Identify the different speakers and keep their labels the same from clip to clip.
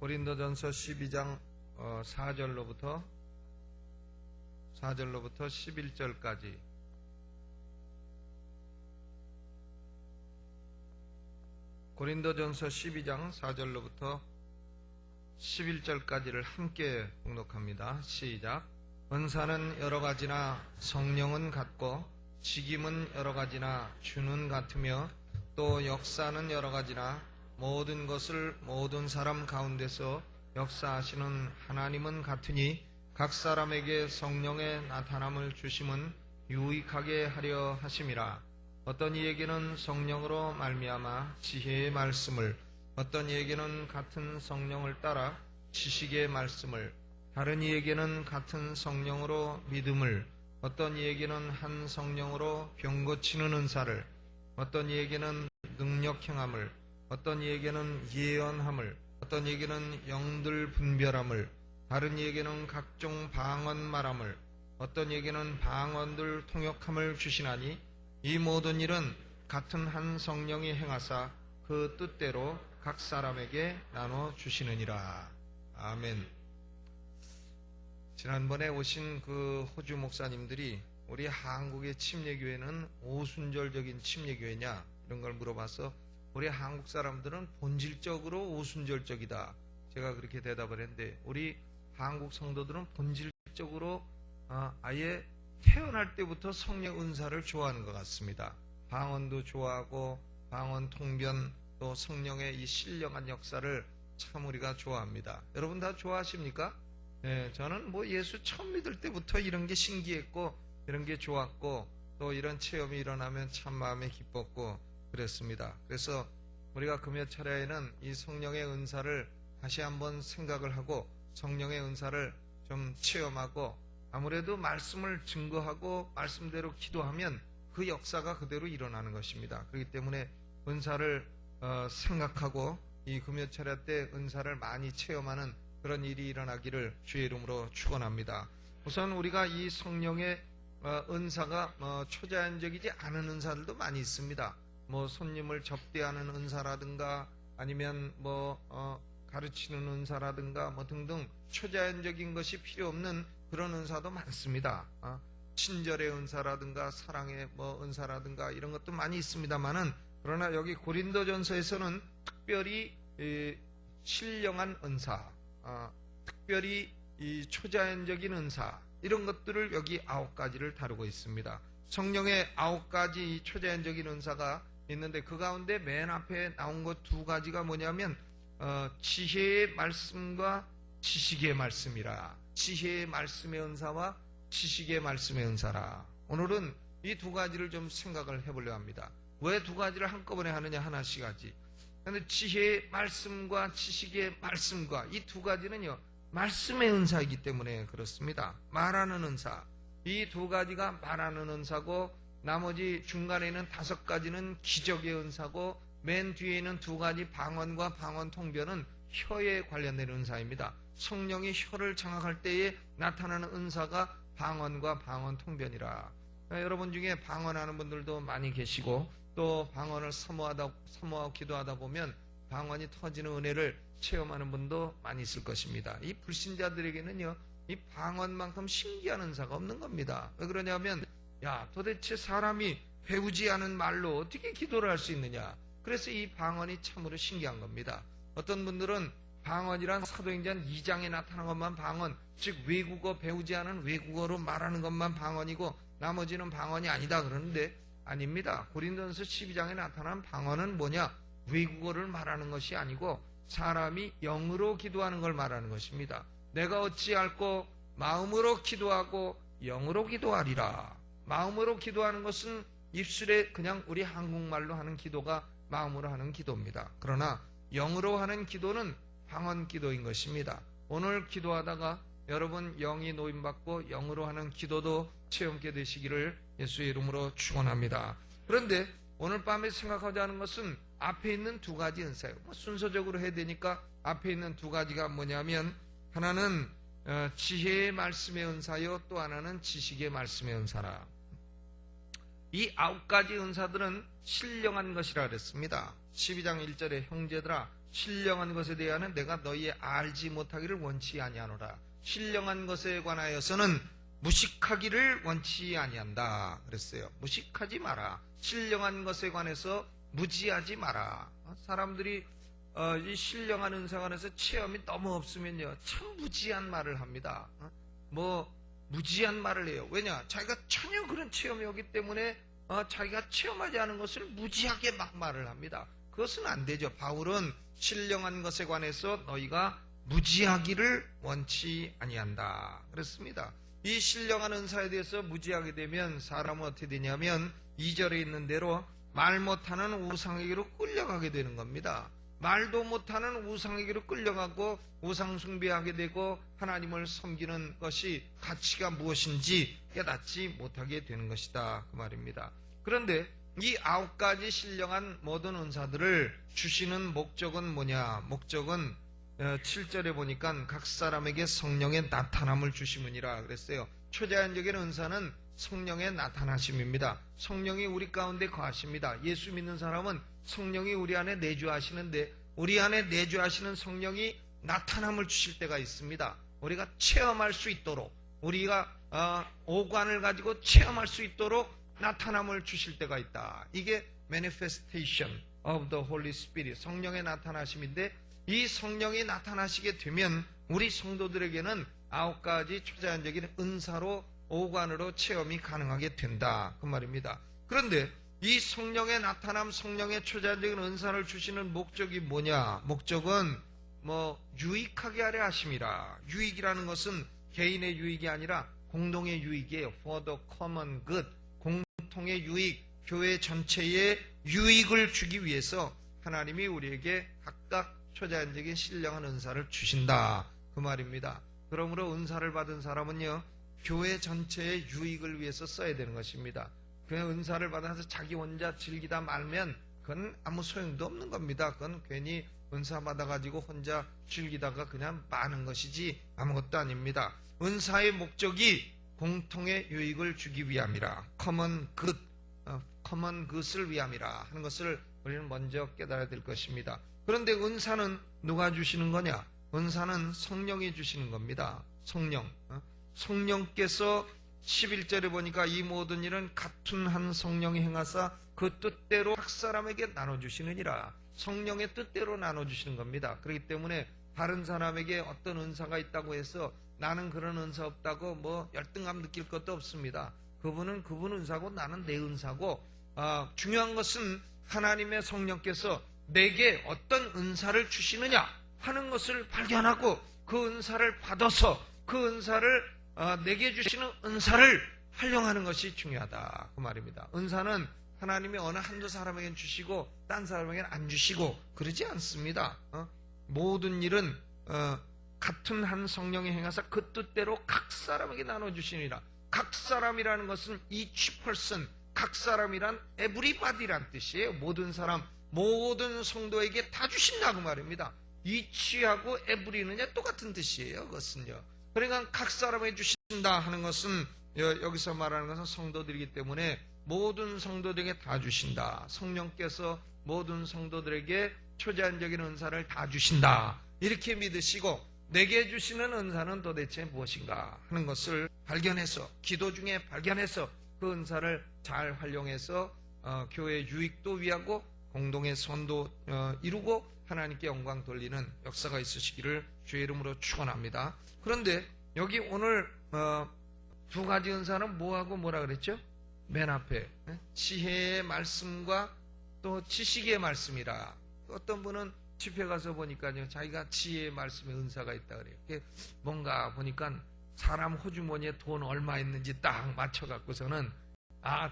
Speaker 1: 고린도전서 12장 4절로부터 11절까지 고린도전서 12장 4절로부터 11절까지를 함께 봉독합니다. 시작. 은사는 여러 가지나 성령은 같고 직임은 여러 가지나 주는 같으며 또 역사는 여러 가지나 모든 것을 모든 사람 가운데서 역사하시는 하나님은 같으니 각 사람에게 성령의 나타남을 주심은 유익하게 하려 하심이라. 어떤 이에게는 성령으로 말미암아 지혜의 말씀을, 어떤 이에게는 같은 성령을 따라 지식의 말씀을, 다른 이에게는 같은 성령으로 믿음을, 어떤 이에게는 한 성령으로 병 고치는 은사를, 어떤 이에게는 능력 행함을, 어떤 이에게는 예언함을, 어떤 이에게는 영들 분별함을, 다른 이에게는 각종 방언 말함을, 어떤 이에게는 방언들 통역함을 주시나니 이 모든 일은 같은 한 성령이 행하사 그 뜻대로 각 사람에게 나눠 주시느니라. 아멘. 지난번에 오신 그 호주 목사님들이 우리 한국의 침례교회는 오순절적인 침례교회냐 이런 걸 물어봐서 우리 한국 사람들은 본질적으로 오순절적이다. 제가 그렇게 대답을 했는데 우리 한국 성도들은 본질적으로 아예 태어날 때부터 성령 은사를 좋아하는 것 같습니다. 방언도 좋아하고 방언 통변 또 성령의 이 신령한 역사를 참 우리가 좋아합니다. 여러분 다 좋아하십니까? 네, 저는 예수 처음 믿을 때부터 이런 게 신기했고 이런 게 좋았고 또 이런 체험이 일어나면 참 마음에 기뻤고 그랬습니다. 그래서 우리가 금요철야에는 이 성령의 은사를 다시 한번 생각을 하고 성령의 은사를 좀 체험하고 아무래도 말씀을 증거하고 말씀대로 기도하면 그 역사가 그대로 일어나는 것입니다. 그렇기 때문에 은사를 생각하고 이 금요철야 때 은사를 많이 체험하는 그런 일이 일어나기를 주의 이름으로 축원합니다. 우선 우리가 이 성령의 은사가 초자연적이지 않은 은사들도 많이 있습니다. 손님을 접대하는 은사라든가 아니면 가르치는 은사라든가 등등 초자연적인 것이 필요 없는 그런 은사도 많습니다. 친절의 은사라든가 사랑의 은사라든가 이런 것도 많이 있습니다만은 그러나 여기 고린도전서에서는 특별히 신령한 은사, 특별히 이 초자연적인 은사 이런 것들을 여기 9가지를 다루고 있습니다. 성령의 9가지 초자연적인 은사가 있는데 그 가운데 맨 앞에 나온 것 2가지가 뭐냐면 지혜의 말씀과 지식의 말씀이라. 지혜의 말씀의 은사와 지식의 말씀의 은사라. 오늘은 이 2가지를 좀 생각을 해보려 합니다. 왜 2가지를 한꺼번에 하느냐 하나씩 하지. 그런데 지혜의 말씀과 지식의 말씀과 이 2가지는요 말씀의 은사이기 때문에 그렇습니다. 말하는 은사. 이 2가지가 말하는 은사고 나머지 중간에 있는 5가지는 기적의 은사고 맨 뒤에 있는 2가지 방언과 방언 통변은 혀에 관련된 은사입니다. 성령이 혀를 장악할 때에 나타나는 은사가 방언과 방언 통변이라. 여러분 중에 방언하는 분들도 많이 계시고 또 방언을 사모하고 기도하다 보면 방언이 터지는 은혜를 체험하는 분도 많이 있을 것입니다. 이 불신자들에게는요 이 방언만큼 신기한 은사가 없는 겁니다. 왜 그러냐면 도대체 사람이 배우지 않은 말로 어떻게 기도를 할 수 있느냐. 그래서 이 방언이 참으로 신기한 겁니다. 어떤 분들은 방언이란 사도행전 2장에 나타난 것만 방언, 즉 외국어 배우지 않은 외국어로 말하는 것만 방언이고 나머지는 방언이 아니다 그러는데 아닙니다. 고린도전서 12장에 나타난 방언은 뭐냐? 외국어를 말하는 것이 아니고 사람이 영으로 기도하는 걸 말하는 것입니다. 내가 어찌할꼬 마음으로 기도하고 영으로 기도하리라. 마음으로 기도하는 것은 입술에 그냥 우리 한국말로 하는 기도가 마음으로 하는 기도입니다. 그러나 영으로 하는 기도는 방언 기도인 것입니다. 오늘 기도하다가 여러분 영이 노임받고 영으로 하는 기도도 체험케 되시기를 예수의 이름으로 축원합니다. 그런데 오늘 밤에 생각하자 하는 것은 앞에 있는 2가지 은사예요. 순서적으로 해야 되니까 앞에 있는 2가지가 뭐냐면 하나는 지혜의 말씀의 은사요 또 하나는 지식의 말씀의 은사라. 이 9가지 은사들은 신령한 것이라 그랬습니다. 12장 1절에 형제들아 신령한 것에 대하여는 내가 너희의 알지 못하기를 원치 아니하노라. 신령한 것에 관하여서는 무식하기를 원치 아니한다 그랬어요. 무식하지 마라. 신령한 것에 관해서 무지하지 마라. 사람들이 이 신령한 은사에 관해서 체험이 너무 없으면요, 참 무지한 말을 합니다. 무지한 말을 해요. 왜냐? 자기가 전혀 그런 체험이 없기 때문에 자기가 체험하지 않은 것을 무지하게 막 말을 합니다. 그것은 안 되죠. 바울은 신령한 것에 관해서 너희가 무지하기를 원치 아니한다 그랬습니다. 이 신령한 은사에 대해서 무지하게 되면 사람은 어떻게 되냐면 2절에 있는 대로 말 못하는 우상에게로 끌려가게 되는 겁니다. 말도 못하는 우상에게로 끌려가고 우상 숭배하게 되고 하나님을 섬기는 것이 가치가 무엇인지 깨닫지 못하게 되는 것이다 그 말입니다. 그런데 이 9가지 신령한 모든 은사들을 주시는 목적은 뭐냐? 목적은 7절에 보니까 각 사람에게 성령의 나타남을 주심이니라 그랬어요. 초자연적인 은사는 성령의 나타나심입니다. 성령이 우리 가운데 거하십니다. 예수 믿는 사람은 성령이 우리 안에 내주하시는데 우리 안에 내주하시는 성령이 나타남을 주실 때가 있습니다. 우리가 체험할 수 있도록, 우리가 오관을 가지고 체험할 수 있도록 나타남을 주실 때가 있다. 이게 manifestation of the Holy Spirit, 성령의 나타나심인데, 이 성령이 나타나시게 되면 우리 성도들에게는 9가지 초자연적인 은사로 오관으로 체험이 가능하게 된다 그 말입니다. 그런데 이 성령의 나타남, 성령의 초자연적인 은사를 주시는 목적이 뭐냐? 목적은 유익하게 하려 하심이라. 유익이라는 것은 개인의 유익이 아니라 공동의 유익이에요. For the common good, 공통의 유익, 교회 전체의 유익을 주기 위해서 하나님이 우리에게 각각 초자연적인 신령한 은사를 주신다 그 말입니다. 그러므로 은사를 받은 사람은요, 교회 전체의 유익을 위해서 써야 되는 것입니다. 그 은사를 받아서 자기 혼자 즐기다 말면 그건 아무 소용도 없는 겁니다. 그건 괜히 은사 받아가지고 혼자 즐기다가 그냥 마는 것이지 아무것도 아닙니다. 은사의 목적이 공통의 유익을 주기 위함이라, common good을 위함이라 하는 것을 우리는 먼저 깨달아야 될 것입니다. 그런데 은사는 누가 주시는 거냐? 은사는 성령이 주시는 겁니다. 성령께서 11절에 보니까 이 모든 일은 같은 한 성령이 행하사 그 뜻대로 각 사람에게 나눠주시느니라. 성령의 뜻대로 나눠주시는 겁니다. 그렇기 때문에 다른 사람에게 어떤 은사가 있다고 해서 나는 그런 은사 없다고 열등감 느낄 것도 없습니다. 그분은 그분 은사고 나는 내 은사고, 중요한 것은 하나님의 성령께서 내게 어떤 은사를 주시느냐 하는 것을 발견하고 그 은사를 받아서 그 은사를 내게 주시는 은사를 활용하는 것이 중요하다 그 말입니다. 은사는 하나님이 어느 한두 사람에게는 주시고 딴 사람에게는 안 주시고 그러지 않습니다. 모든 일은 같은 한 성령이 행하사 그 뜻대로 각 사람에게 나눠주시니라. 각 사람이라는 것은 each person, 각 사람이란 everybody란 뜻이에요. 모든 사람, 모든 성도에게 다 주신다 그 말입니다. each하고 every는 똑같은 뜻이에요. 그것은요. 그러니까 각 사람에게 주신다 하는 것은 여기서 말하는 것은 성도들이기 때문에 모든 성도들에게 다 주신다. 성령께서 모든 성도들에게 초자연적인 은사를 다 주신다. 이렇게 믿으시고 내게 주시는 은사는 도대체 무엇인가 하는 것을 발견해서, 기도 중에 발견해서 그 은사를 잘 활용해서 교회의 유익도 위하고 공동의 선도 이루고 하나님께 영광 돌리는 역사가 있으시기를 주의 이름으로 축원합니다. 그런데 여기 오늘 2가지 은사는 뭐하고 뭐라 그랬죠? 맨 앞에 지혜의 말씀과 또 지식의 말씀이라. 어떤 분은 집회 가서 보니까요, 자기가 지혜의 말씀에 은사가 있다 그래요. 뭔가 보니까 사람 호주머니에 돈 얼마 있는지 딱 맞춰갖고서는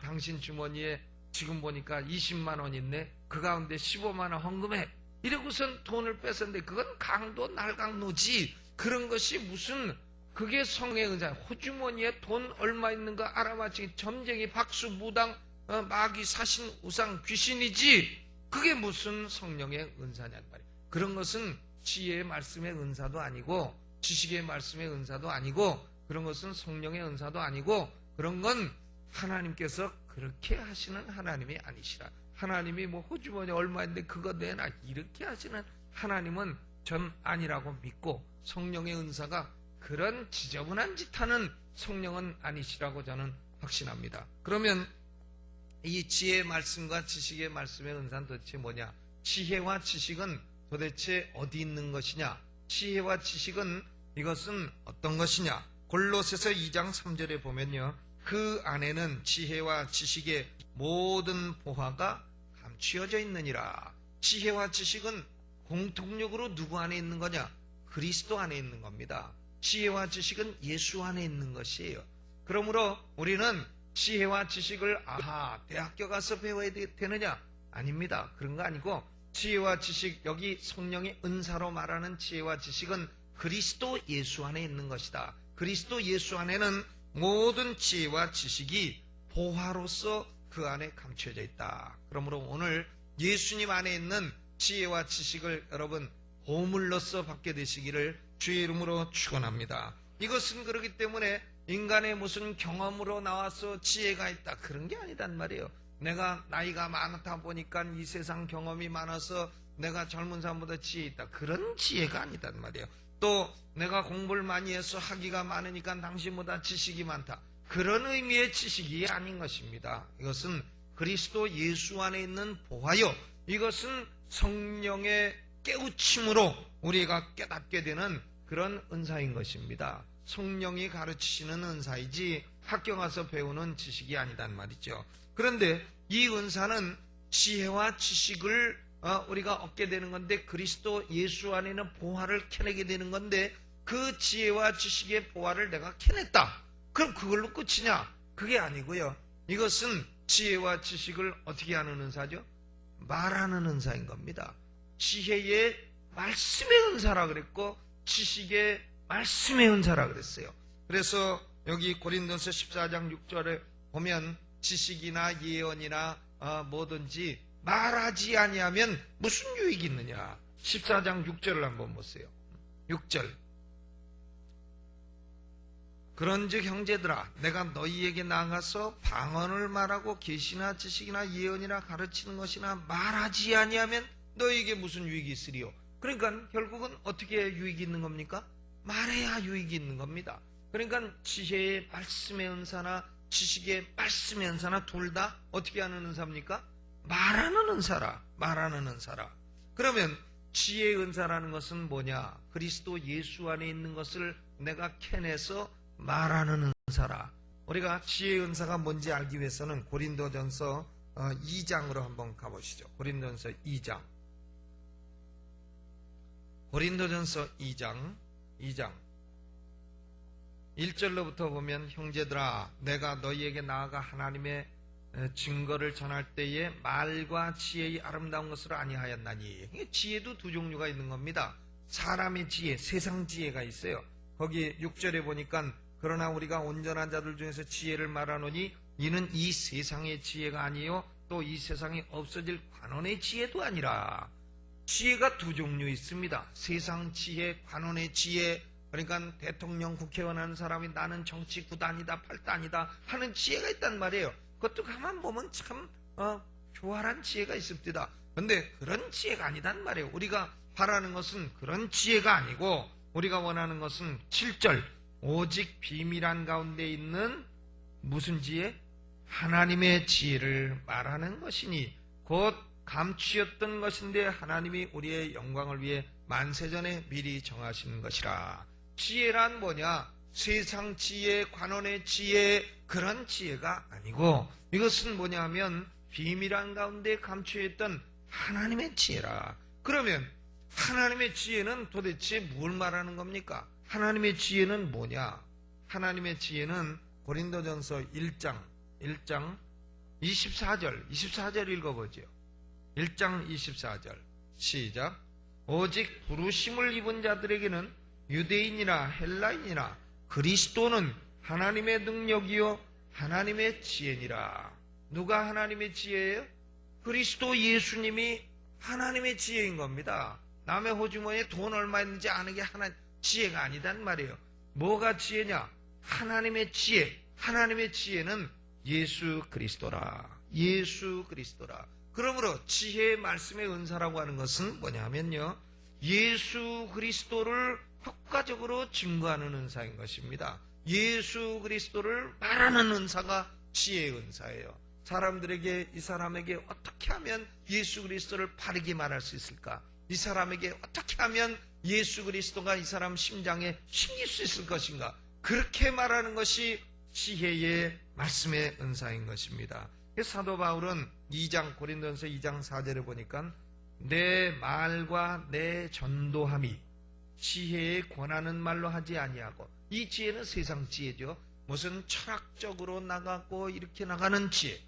Speaker 1: 당신 주머니에 지금 보니까 20만 원 있네, 그 가운데 15만 원 헌금해, 이러고선 돈을 뺏었는데 그건 강도 날강노지. 그런 것이 무슨 그게 성의 은사. 호주머니에 돈 얼마 있는가 알아맞히기 점쟁이 박수 무당 마귀 사신 우상 귀신이지 그게 무슨 성령의 은사냔 말이에요. 그런 것은 지혜의 말씀의 은사도 아니고 지식의 말씀의 은사도 아니고 그런 것은 성령의 은사도 아니고 그런 건 하나님께서 그렇게 하시는 하나님이 아니시라. 하나님이 뭐 호주머니 얼마인데 그거 내놔 이렇게 하시는 하나님은 전 아니라고 믿고, 성령의 은사가 그런 지저분한 짓 하는 성령은 아니시라고 저는 확신합니다. 그러면 이 지혜의 말씀과 지식의 말씀의 은사는 도대체 뭐냐? 지혜와 지식은 도대체 어디 있는 것이냐? 지혜와 지식은 이것은 어떤 것이냐? 골로새서 2장 3절에 보면요, 그 안에는 지혜와 지식의 모든 보화가 감추어져 있느니라. 지혜와 지식은 공통력으로 누구 안에 있는 거냐? 그리스도 안에 있는 겁니다. 지혜와 지식은 예수 안에 있는 것이에요. 그러므로 우리는 지혜와 지식을 대학교 가서 배워야 되느냐? 아닙니다. 그런 거 아니고, 지혜와 지식, 여기 성령의 은사로 말하는 지혜와 지식은 그리스도 예수 안에 있는 것이다. 그리스도 예수 안에는 모든 지혜와 지식이 보화로서 그 안에 감춰져 있다. 그러므로 오늘 예수님 안에 있는 지혜와 지식을 여러분 보물로서 받게 되시기를 주의 이름으로 축원합니다. 이것은 그렇기 때문에 인간의 무슨 경험으로 나와서 지혜가 있다, 그런 게 아니단 말이에요. 내가 나이가 많다 보니까 이 세상 경험이 많아서 내가 젊은 사람보다 지혜 있다, 그런 지혜가 아니단 말이에요. 또 내가 공부를 많이 해서 학위가 많으니까 당신보다 지식이 많다, 그런 의미의 지식이 아닌 것입니다. 이것은 그리스도 예수 안에 있는 보화요, 이것은 성령의 깨우침으로 우리가 깨닫게 되는 그런 은사인 것입니다. 성령이 가르치시는 은사이지 학교 가서 배우는 지식이 아니단 말이죠. 그런데 이 은사는 지혜와 지식을 우리가 얻게 되는 건데, 그리스도 예수 안에 있는 보화를 캐내게 되는 건데, 그 지혜와 지식의 보화를 내가 캐냈다, 그럼 그걸로 끝이냐? 그게 아니고요. 이것은 지혜와 지식을 어떻게 하는 은사죠? 말하는 은사인 겁니다. 지혜의 말씀의 은사라 그랬고, 지식의 말씀의 은사라 그랬어요. 그래서 여기 고린도서 14장 6절에 보면 지식이나 예언이나 뭐든지 말하지 아니하면 무슨 유익이 있느냐? 14장 6절을 한번 보세요. 6절. 그런즉 형제들아, 내가 너희에게 나가서 방언을 말하고 계시나 지식이나 예언이나 가르치는 것이나 말하지 아니하면 너희에게 무슨 유익이 있으리요? 그러니까 결국은 어떻게 유익이 있는 겁니까? 말해야 유익이 있는 겁니다. 그러니까 지혜의 말씀의 은사나 지식의 말씀의 은사나 둘 다 어떻게 하는 은사입니까? 말하는 은사라. 말하는 은사라. 그러면 지혜의 은사라는 것은 뭐냐? 그리스도 예수 안에 있는 것을 내가 캐내서 말하는 은사라. 우리가 지혜의 은사가 뭔지 알기 위해서는 고린도전서 2장으로 한번 가보시죠. 고린도전서 2장. 고린도전서 2장 1절로부터 보면, 형제들아, 내가 너희에게 나아가 하나님의 증거를 전할 때에 말과 지혜의 아름다운 것을 아니하였나니. 지혜도 두 종류가 있는 겁니다. 사람의 지혜, 세상 지혜가 있어요. 거기 6절에 보니까, 그러나 우리가 온전한 자들 중에서 지혜를 말하노니 이는 이 세상의 지혜가 아니요 또 이 세상에 없어질 관원의 지혜도 아니라. 지혜가 두 종류 있습니다. 세상 지혜, 관원의 지혜. 그러니까 대통령, 국회의원 하는 사람이 나는 정치 9단이다 8단이다 하는 지혜가 있단 말이에요. 그것도 가만 보면 참 교활한 지혜가 있습니다. 그런데 그런 지혜가 아니단 말이에요. 우리가 바라는 것은 그런 지혜가 아니고, 우리가 원하는 것은 7절, 오직 비밀한 가운데 있는 무슨 지혜? 하나님의 지혜를 말하는 것이니 곧 감추었던 것인데 하나님이 우리의 영광을 위해 만세전에 미리 정하시는 것이라. 지혜란 뭐냐? 세상 지혜, 관원의 지혜, 그런 지혜가 아니고, 이것은 뭐냐 하면 비밀한 가운데 감추어있던 하나님의 지혜라. 그러면 하나님의 지혜는 도대체 뭘 말하는 겁니까? 하나님의 지혜는 뭐냐? 하나님의 지혜는 고린도전서 1장 24절 읽어보죠. 1장 24절 시작. 오직 부르심을 입은 자들에게는 유대인이나 헬라인이나 그리스도는 하나님의 능력이요 하나님의 지혜니라. 누가 하나님의 지혜예요? 그리스도 예수님이 하나님의 지혜인 겁니다. 남의 호주머니에 돈 얼마 있는지 아는 게 지혜가 아니단 말이에요. 뭐가 지혜냐? 하나님의 지혜. 하나님의 지혜는 예수 그리스도라. 예수 그리스도라. 그러므로 지혜의 말씀의 은사라고 하는 것은 뭐냐면요, 예수 그리스도를 효과적으로 증거하는 은사인 것입니다. 예수 그리스도를 말하는 은사가 지혜의 은사예요. 사람들에게, 이 사람에게 어떻게 하면 예수 그리스도를 바르게 말할 수 있을까? 이 사람에게 어떻게 하면 예수 그리스도가 이 사람 심장에 심길 수 있을 것인가? 그렇게 말하는 것이 지혜의 말씀의 은사인 것입니다. 사도 바울은 고린도전서 2장 4절에 보니까 내 말과 내 전도함이 지혜에 권하는 말로 하지 아니하고, 이 지혜는 세상 지혜죠. 무슨 철학적으로 나가고 이렇게 나가는 지혜,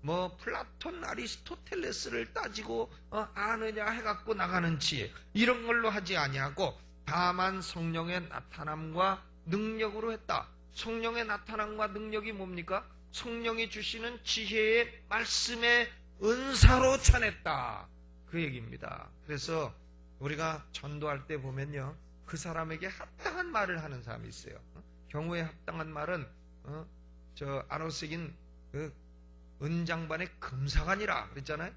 Speaker 1: 뭐 플라톤, 아리스토텔레스를 따지고 아느냐 해갖고 나가는 지혜, 이런 걸로 하지 아니하고 다만 성령의 나타남과 능력으로 했다. 성령의 나타남과 능력이 뭡니까? 성령이 주시는 지혜의 말씀의 은사로 전했다, 그 얘기입니다. 그래서 우리가 전도할 때 보면요, 그 사람에게 합당한 말을 하는 사람이 있어요. 경우에 합당한 말은 아노색인 그 은장반의 금사가니라 그랬잖아요.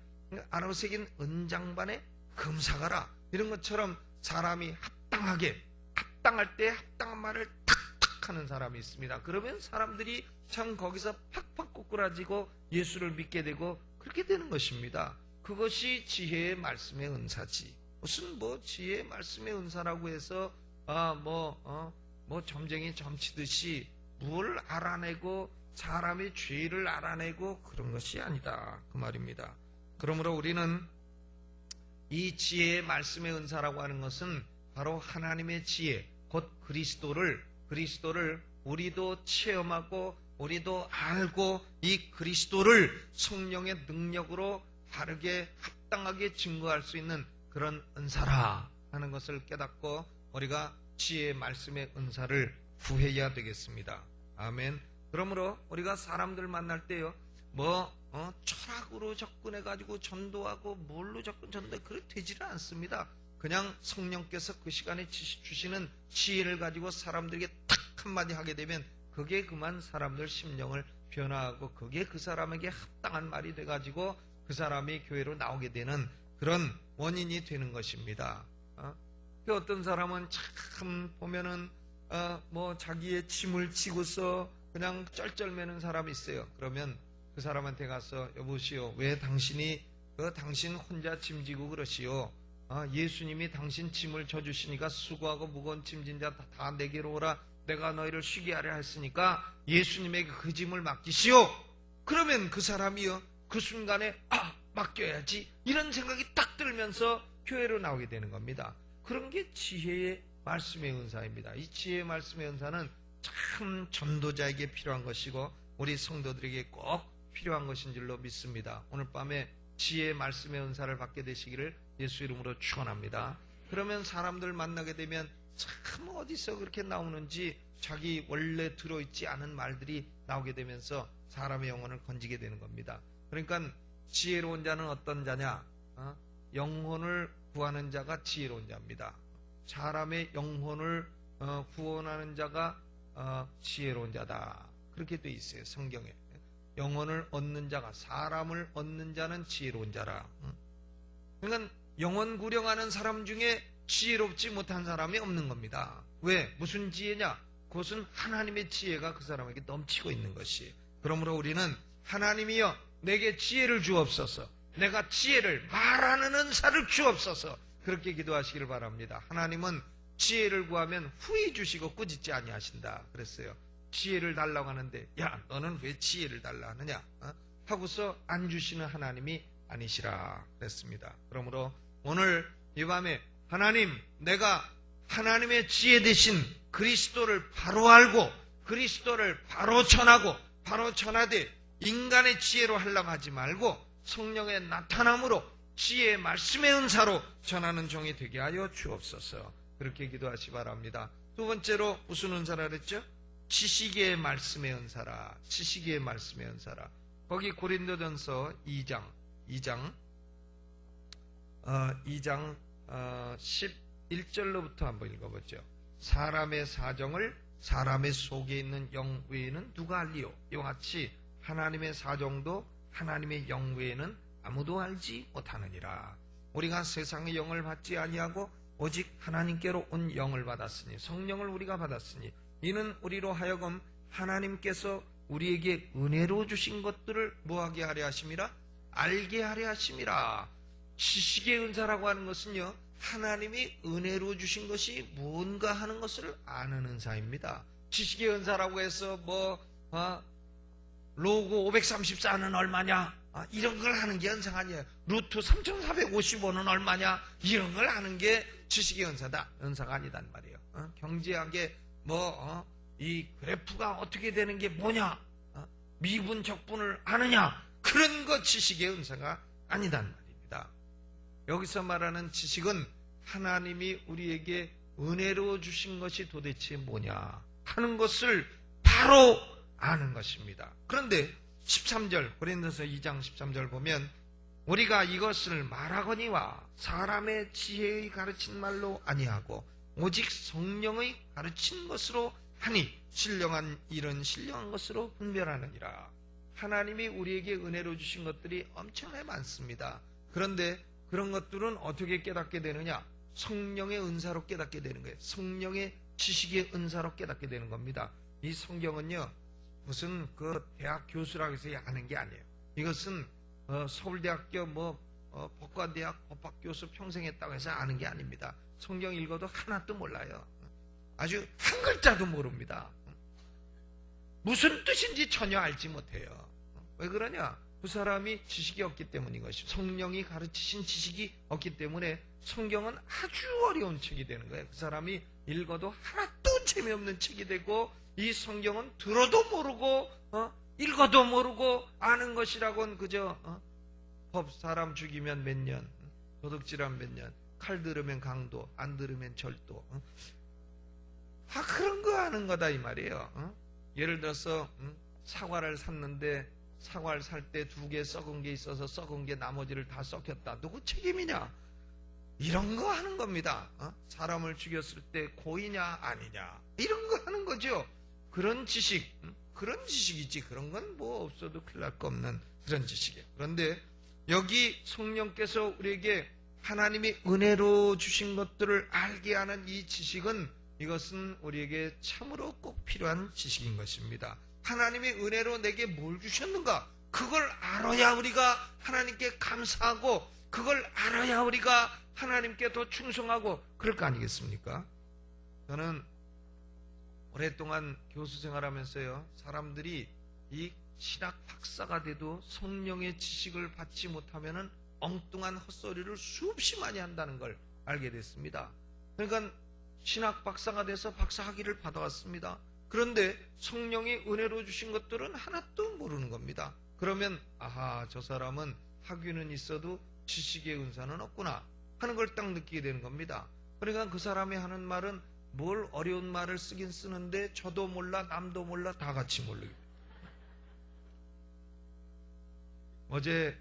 Speaker 1: 아노색인 은장반의 금사가라, 이런 것처럼 사람이 합당할 때 합당한 말을 탁탁 하는 사람이 있습니다. 그러면 사람들이 참 거기서 팍팍 꼬꾸라지고 예수를 믿게 되고 그렇게 되는 것입니다. 그것이 지혜의 말씀의 은사지. 무슨 지혜의 말씀의 은사라고 해서 점쟁이 점치듯이 뭘 알아내고 사람의 죄를 알아내고 그런 것이 아니다, 그 말입니다. 그러므로 우리는 이 지혜의 말씀의 은사라고 하는 것은 바로 하나님의 지혜, 곧 그리스도를 우리도 체험하고 우리도 알고 이 그리스도를 성령의 능력으로 바르게 합당하게 증거할 수 있는 그런 은사라 하는 것을 깨닫고 우리가 지혜의 말씀의 은사를 구해야 되겠습니다. 아멘. 그러므로 우리가 사람들 만날 때요, 철학으로 접근해가지고 전도하고 뭘로 전도해, 그래 되지를 않습니다. 그냥 성령께서 그 시간에 주시는 지혜를 가지고 사람들에게 탁 한마디 하게 되면 그게 그만 사람들 심령을 변화하고 그게 그 사람에게 합당한 말이 돼가지고 그 사람이 교회로 나오게 되는 그런 원인이 되는 것입니다. 어떤 사람은 참 보면은 자기의 짐을 지고서 그냥 쩔쩔매는 사람이 있어요. 그러면 그 사람한테 가서 여보시오, 왜 당신 혼자 짐지고 그러시오? 예수님이 당신 짐을 져주시니까 수고하고 무거운 짐진 자 다 내게로 오라, 내가 너희를 쉬게 하려 했으니까 예수님에게 그 짐을 맡기시오. 그러면 그 사람이요, 그 순간에 맡겨야지, 이런 생각이 딱 들면서 교회로 나오게 되는 겁니다. 그런 게 지혜의 말씀의 은사입니다. 이 지혜의 말씀의 은사는 참 전도자에게 필요한 것이고 우리 성도들에게 꼭 필요한 것인 줄로 믿습니다. 오늘 밤에 지혜의 말씀의 은사를 받게 되시기를 예수 이름으로 축원합니다. 그러면 사람들 만나게 되면 참 어디서 그렇게 나오는지 자기 원래 들어있지 않은 말들이 나오게 되면서 사람의 영혼을 건지게 되는 겁니다. 그러니까 지혜로운 자는 어떤 자냐? 영혼을 구하는 자가 지혜로운 자입니다. 사람의 영혼을 구원하는 자가 지혜로운 자다, 그렇게 돼 있어요, 성경에. 영혼을 얻는 자가, 사람을 얻는 자는 지혜로운 자라. 그러니까 영혼 구령하는 사람 중에 지혜롭지 못한 사람이 없는 겁니다. 왜? 무슨 지혜냐? 그것은 하나님의 지혜가 그 사람에게 넘치고 있는 것이. 그러므로 우리는 하나님이여 내게 지혜를 주옵소서, 내가 지혜를 말하는 은사를 주옵소서, 그렇게 기도하시기를 바랍니다. 하나님은 지혜를 구하면 후히 주시고 꾸짖지 아니하신다 그랬어요. 지혜를 달라고 하는데 야 너는 왜 지혜를 달라 하느냐 하고서 안 주시는 하나님이 아니시라 그랬습니다. 그러므로 오늘 이 밤에 하나님, 내가 하나님의 지혜 되신 그리스도를 바로 알고 그리스도를 바로 전하고 바로 전하되 인간의 지혜로 하려고 하지 말고 성령의 나타남으로 지혜의 말씀의 은사로 전하는 종이 되게 하여 주옵소서. 그렇게 기도하시 바랍니다. 두 번째로 무슨 은사라 그랬죠? 지식의 말씀의 은사라. 지식의 말씀의 은사라. 거기 고린도전서 2장 11절로부터 한번 읽어보죠. 사람의 사정을 사람의 속에 있는 영 외에는 누가 알리요? 이와 같이 하나님의 사정도 하나님의 영 외에는 아무도 알지 못하느니라. 우리가 세상의 영을 받지 아니하고 오직 하나님께로 온 영을 받았으니, 성령을 우리가 받았으니, 이는 우리로 하여금 하나님께서 우리에게 은혜로 주신 것들을 뭐하게 하려 하심이라? 알게 하려 하심이라. 지식의 은사라고 하는 것은요, 하나님이 은혜로 주신 것이 뭔가 하는 것을 아는 은사입니다. 지식의 은사라고 해서 로고 534는 얼마냐? 이런 걸 하는 게 은사가 아니에요. 루트 3455는 얼마냐? 이런 걸 하는 게 지식의 은사다. 은사가 아니단 말이에요. 경제학의 이 그래프가 어떻게 되는 게 뭐냐? 미분 적분을 아느냐? 그런 거 지식의 은사가 아니단 말입니다. 여기서 말하는 지식은 하나님이 우리에게 은혜로 주신 것이 도대체 뭐냐 하는 것을 바로 아는 것입니다. 그런데 13절, 고린도서 2장 13절 보면, 우리가 이것을 말하거니와 사람의 지혜의 가르친 말로 아니하고 오직 성령의 가르친 것으로 하니 신령한 일은 신령한 것으로 분별하느니라. 하나님이 우리에게 은혜로 주신 것들이 엄청나게 많습니다. 그런데 그런 것들은 어떻게 깨닫게 되느냐? 성령의 은사로 깨닫게 되는 거예요. 성령의 지식의 은사로 깨닫게 되는 겁니다. 이 성경은요, 무슨 대학 교수라고 해서 아는 게 아니에요. 이것은 서울대학교 법과대학 법학교수 평생 했다고 해서 아는 게 아닙니다. 성경 읽어도 하나도 몰라요. 아주 한 글자도 모릅니다. 무슨 뜻인지 전혀 알지 못해요. 왜 그러냐? 그 사람이 지식이 없기 때문인 것이죠. 성령이 가르치신 지식이 없기 때문에 성경은 아주 어려운 책이 되는 거예요. 그 사람이 읽어도 하나도 재미없는 책이 되고, 이 성경은 들어도 모르고 읽어도 모르고 아는 것이라고는 그저 법 사람 죽이면 몇 년, 도둑질하면 몇 년, 칼 들으면 강도, 안 들으면 절도, 그런 거 아는 거다 이 말이에요. 예를 들어서 사과를 샀는데 사과를 살 때 2개 썩은 게 있어서 썩은 게 나머지를 다 썩혔다. 누구 책임이냐? 이런 거 하는 겁니다. 사람을 죽였을 때 고의냐 아니냐 이런 거 하는 거죠. 그런 지식, 그런 지식이지. 그런 건 뭐 없어도 큰일 날 거 없는 그런 지식이에요. 그런데 여기 성령께서 우리에게 하나님이 은혜로 주신 것들을 알게 하는 이 지식은, 이것은 우리에게 참으로 꼭 필요한 지식인 것입니다. 하나님이 은혜로 내게 뭘 주셨는가? 그걸 알아야 우리가 하나님께 감사하고, 그걸 알아야 우리가 하나님께 더 충성하고 그럴 거 아니겠습니까? 저는 오랫동안 교수 생활하면서요, 사람들이 이 신학 박사가 돼도 성령의 지식을 받지 못하면은 엉뚱한 헛소리를 수없이 많이 한다는 걸 알게 됐습니다. 그러니까 신학 박사가 돼서 박사 학위를 받아왔습니다. 그런데 성령이 은혜로 주신 것들은 하나도 모르는 겁니다. 그러면 저 사람은 학위는 있어도 지식의 은사는 없구나 하는 걸 딱 느끼게 되는 겁니다. 그러니까 그 사람이 하는 말은 뭘 어려운 말을 쓰긴 쓰는데 저도 몰라 남도 몰라 다 같이 모르게. 어제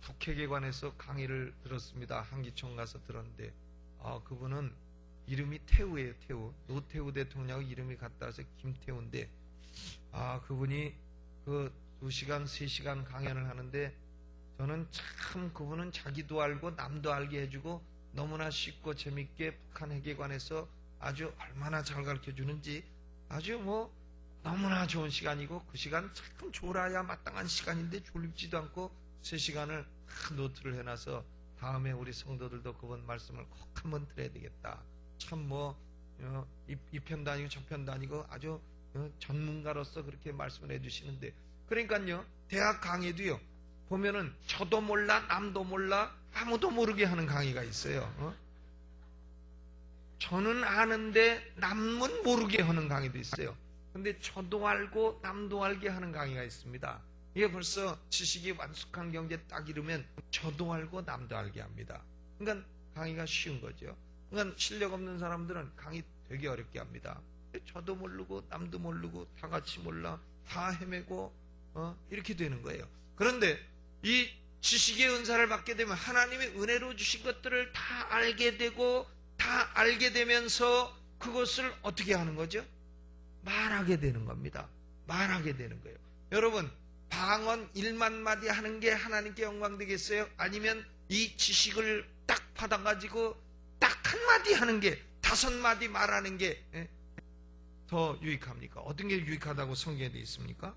Speaker 1: 북핵에 관해서 강의를 들었습니다. 한기총 가서 들었는데 그분은 이름이 태우예요. 태우. 노태우 대통령의 이름이 같다 해서 김태우인데, 그분이 2시간 3시간 강연을 하는데, 저는 참 그분은 자기도 알고 남도 알게 해주고 너무나 쉽고 재밌게 북한 핵에 관해서 아주 얼마나 잘 가르쳐주는지 아주 너무나 좋은 시간이고, 그 시간 참 졸아야 마땅한 시간인데 졸립지도 않고 3시간을 노트를 해놔서 다음에 우리 성도들도 그분 말씀을 꼭 한번 들어야 되겠다. 참 이 편도 아니고 저 편도 아니고 아주 전문가로서 그렇게 말씀을 해주시는데, 그러니까요, 대학 강의도요 보면은 저도 몰라 남도 몰라 아무도 모르게 하는 강의가 있어요. 저는 아는데 남은 모르게 하는 강의도 있어요. 근데 저도 알고 남도 알게 하는 강의가 있습니다. 이게 벌써 지식이 완숙한 경지에 딱 이르면 저도 알고 남도 알게 합니다. 그러니까 강의가 쉬운 거죠. 그러니까 실력 없는 사람들은 강의 되게 어렵게 합니다. 저도 모르고 남도 모르고 다 같이 몰라 다 헤매고 이렇게 되는 거예요. 그런데 이 지식의 은사를 받게 되면 하나님의 은혜로 주신 것들을 다 알게 되고, 다 알게 되면서 그것을 어떻게 하는 거죠? 말하게 되는 겁니다. 말하게 되는 거예요. 여러분, 방언 1만 마디 하는 게 하나님께 영광 되겠어요? 아니면 이 지식을 딱 받아가지고 딱 한 마디 하는 게, 5마디 말하는 게 더 유익합니까? 어떤 게 유익하다고 성경에 되어 있습니까?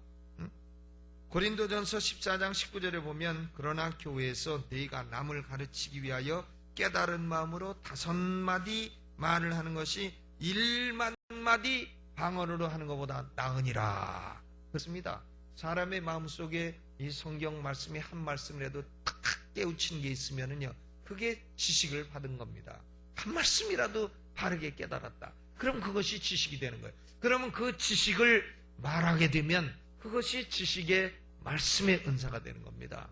Speaker 1: 고린도전서 14장 19절에 보면 그러나 교회에서 네가 남을 가르치기 위하여 깨달은 마음으로 5마디 말을 하는 것이 1만 마디 방언으로 하는 것보다 나으니라. 그렇습니다. 사람의 마음속에 이 성경 말씀이 한 말씀이라도 탁 깨우친 게 있으면은요, 그게 지식을 받은 겁니다. 한 말씀이라도 바르게 깨달았다. 그럼 그것이 지식이 되는 거예요. 그러면 그 지식을 말하게 되면 그것이 지식의 말씀의 은사가 되는 겁니다.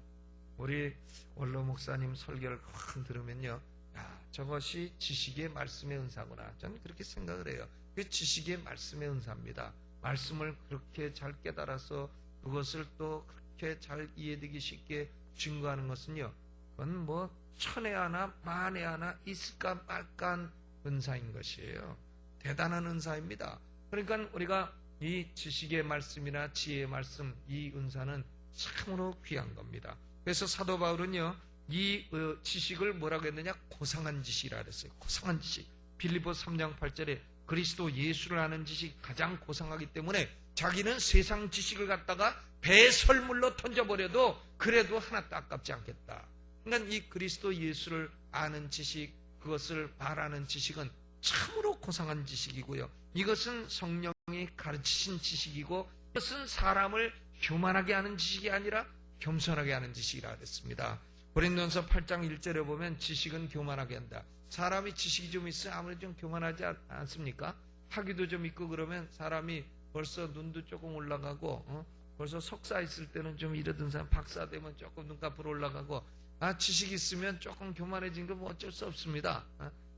Speaker 1: 우리 원로 목사님 설교를 들으면요, 야, 저것이 지식의 말씀의 은사구나. 저는 그렇게 생각을 해요. 그 지식의 말씀의 은사입니다. 말씀을 그렇게 잘 깨달아서 그것을 또 그렇게 잘 이해되기 쉽게 증거하는 것은요, 그건 뭐 천에 하나 만에 하나 있을까 말까한 은사인 것이에요. 대단한 은사입니다. 그러니까 우리가 이 지식의 말씀이나 지혜의 말씀, 이 은사는 참으로 귀한 겁니다. 그래서 사도 바울은요, 이 지식을 뭐라고 했느냐? 고상한 지식이라 그랬어요. 고상한 지식. 빌립보서 3장 8절에 그리스도 예수를 아는 지식이 가장 고상하기 때문에 자기는 세상 지식을 갖다가 배설물로 던져버려도 그래도 하나도 아깝지 않겠다. 그러니까 이 그리스도 예수를 아는 지식, 그것을 말하는 지식은 참으로 고상한 지식이고요. 이것은 성령이 가르치신 지식이고, 이것은 사람을 교만하게 하는 지식이 아니라 겸손하게 하는 지식이라 그랬습니다. 고린도전서 8장 1절에 보면 지식은 교만하게 한다. 사람이 지식이 좀 있으면 아무래도 좀 교만하지 않습니까? 학위도 좀 있고 그러면 사람이 벌써 눈도 조금 올라가고, 벌써 석사 있을 때는 좀 이러던 사람 박사 되면 조금 눈꺼풀 올라가고, 지식 있으면 조금 교만해진 건 뭐 어쩔 수 없습니다.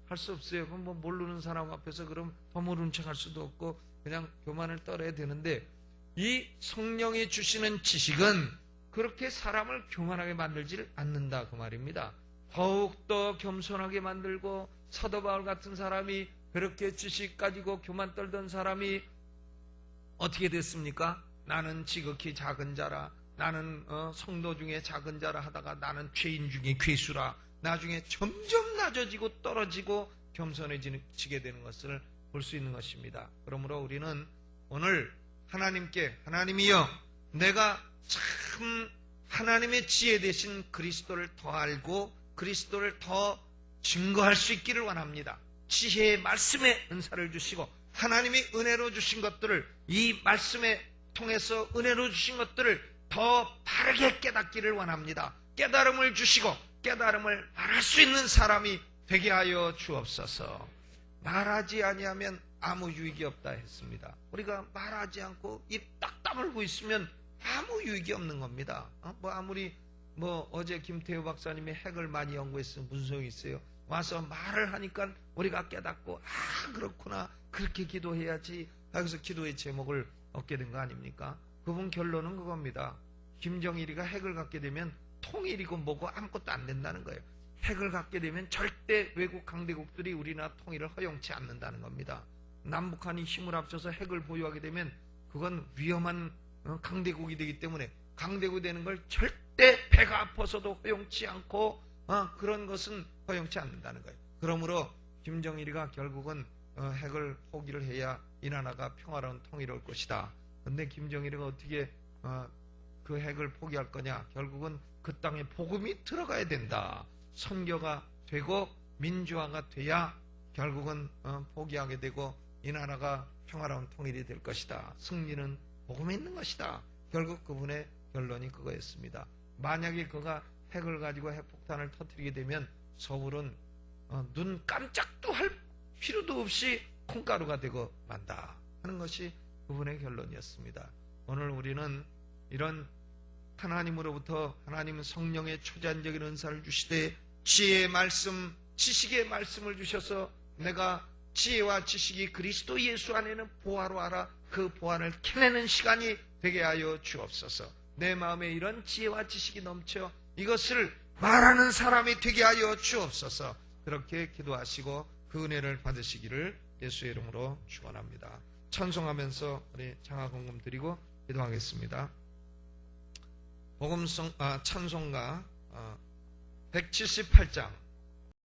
Speaker 1: 할 수 없어요. 그럼 뭐 모르는 사람 앞에서 그럼 더 모르는 척 할 수도 없고 그냥 교만을 떨어야 되는데, 이 성령이 주시는 지식은 그렇게 사람을 교만하게 만들지 않는다, 그 말입니다. 더욱더 겸손하게 만들고, 사도 바울 같은 사람이 그렇게 지식 가지고 교만 떨던 사람이 어떻게 됐습니까? 나는 지극히 작은 자라, 나는 성도 중에 작은 자라 하다가 나는 죄인 중에 괴수라, 나중에 점점 낮아지고 떨어지고 겸손해지게 되는 것을 볼 수 있는 것입니다. 그러므로 우리는 오늘 하나님께, 하나님이여, 내가 참 하나님의 지혜 되신 그리스도를 더 알고 그리스도를 더 증거할 수 있기를 원합니다. 지혜의 말씀의 은사를 주시고 하나님이 은혜로 주신 것들을, 이 말씀에 통해서 은혜로 주신 것들을 더 바르게 깨닫기를 원합니다. 깨달음을 주시고 깨달음을 말할 수 있는 사람이 되게 하여 주옵소서. 말하지 아니하면 아무 유익이 없다 했습니다. 우리가 말하지 않고 입 딱 다물고 있으면 아무 유익이 없는 겁니다. 아무리 어제 김태우 박사님이 핵을 많이 연구했으면 무슨 소용이 있어요? 와서 말을 하니까 우리가 깨닫고, 그렇구나, 그렇게 기도해야지 하고서 기도의 제목을 얻게 된 거 아닙니까? 그분 결론은 그겁니다. 김정일이가 핵을 갖게 되면 통일이고 뭐고 아무것도 안 된다는 거예요. 핵을 갖게 되면 절대 외국 강대국들이 우리나라 통일을 허용치 않는다는 겁니다. 남북한이 힘을 합쳐서 핵을 보유하게 되면 그건 위험한 강대국이 되기 때문에 강대국이 되는 걸 절대 배가 아파서도 허용치 않고, 그런 것은 허용치 않는다는 거예요. 그러므로 김정일이가 결국은 핵을 포기를 해야 이 나라가 평화로운 통일이 올 것이다. 그런데 김정일이가 어떻게 그 핵을 포기할 거냐? 결국은 그 땅에 복음이 들어가야 된다. 선교가 되고 민주화가 돼야 결국은 포기하게 되고 이 나라가 평화로운 통일이 될 것이다. 승리는 복음에 있는 것이다. 결국 그분의 결론이 그거였습니다. 만약에 그가 핵을 가지고 핵폭탄을 터뜨리게 되면 서울은 눈 깜짝도 할 필요도 없이 콩가루가 되고 만다 하는 것이 그분의 결론이었습니다. 오늘 우리는 이런 하나님으로부터, 하나님 성령의 초자연적인 은사를 주시되 지혜의 말씀, 지식의 말씀을 주셔서 내가 지혜와 지식이 그리스도 예수 안에는 보화로 알아 그 보화를 캐내는 시간이 되게 하여 주옵소서. 내 마음에 이런 지혜와 지식이 넘쳐 이것을 말하는 사람이 되게 하여 주옵소서. 그렇게 기도하시고 그 은혜를 받으시기를 예수의 이름으로 축원합니다. 찬송하면서 우리 장화 공금 드리고 기도하겠습니다. 찬송가 178장